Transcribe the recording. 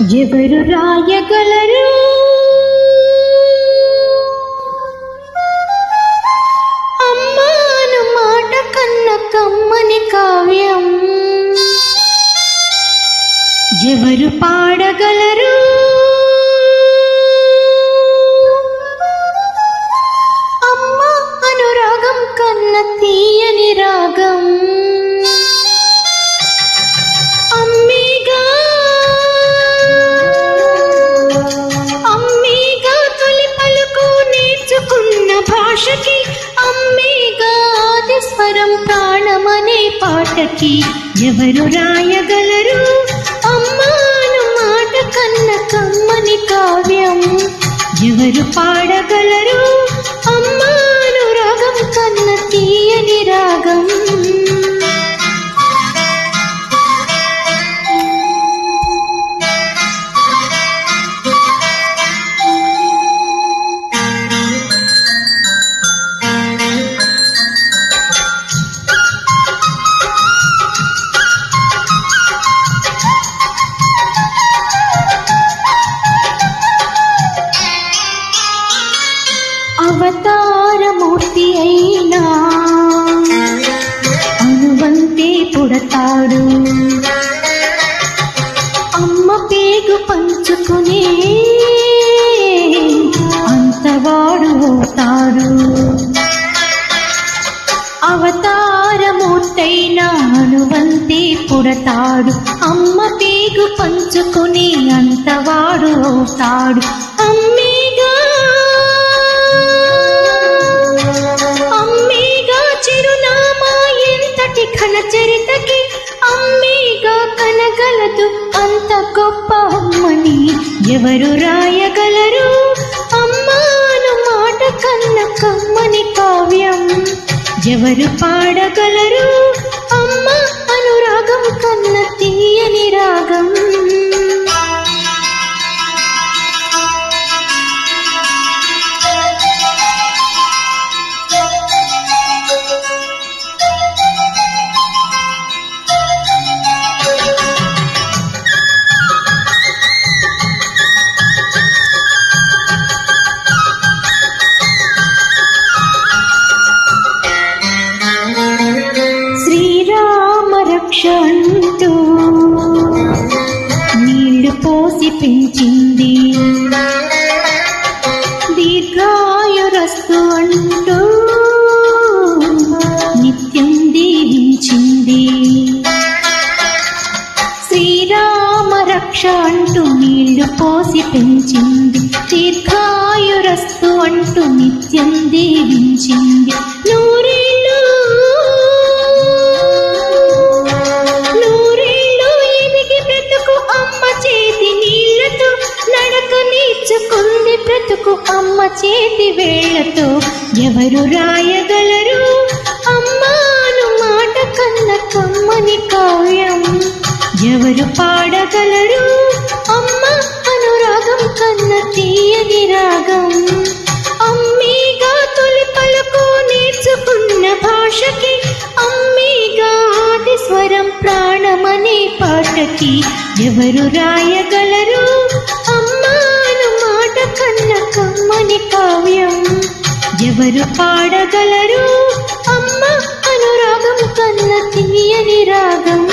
ఎవరు రాయగలరు అమ్మాను మాట కన్న కమ్మని కావ్యం? ఎవరు పాడగలరు అమ్మ అనురాగం కన్న తీయని రాగం? అమ్మేగా తొలి పలుకు నేర్చుకున్న భాషకి, అమ్మేగా ఆది స్వరం ప్రాణమనే పాటకి. ఎవరు రాయగలరు అమ్మాను మాట కన్న కమ్మని కావ్యం? ఎవరు పాడగలరు అమ్మాను రాగం కన్న తీయని రాగం? అవతారమూర్తి అయినా అనువంతే పుడతాడు, అమ్మ పేగు పంచుకునే అంతవాడు అవుతాడు. అవతారమూర్తైనా అనువంతే పుడతాడు, అమ్మ పేగు పంచుకునే అంతవాడు అవుతాడు. ఘన చరితకి అమ్మేగా కనగలదు అంత గొప్ప అమ్మని. ఎవరు రాయగలరు అమ్మాను మాట కన్న కమ్మని కావ్యం? ఎవరు పాడగలరు అమ్మ అనురాగం కన్న తీయని రాగం? అంటూ నీళ్లు పోసి పెంచింది, దీర్ఘాయురస్తు అంటూ నిత్యం దీవించింది. శ్రీరామ రక్ష అంటూ నీళ్లు పోసి పెంచింది, దీర్ఘాయురస్తు అంటూ నిత్యం దీవించింది. నూరేళ్ళు నేర్చుకుంది బ్రతుకు అమ్మ చేతి వేళ్లతో. ఎవరు రాయగలరు అమ్మాను మాట కన్న కమ్మని కావ్యం? ఎవరు పాడగలరు అమ్మ అనురాగం కన్న తీయని రాగం? అమ్మేగా తొలి పలుకు నేర్చుకున్న భాషకి, అమ్మేగా ఆది స్వరం ప్రాణమనే పాటకి. ఎవరు రాయగలరు అమ్మాను మాట కన్న కమ్మని కావ్యం? ఎవరు పాడగలరు అమ్మ అనురాగం కన్న తీయని రాగం?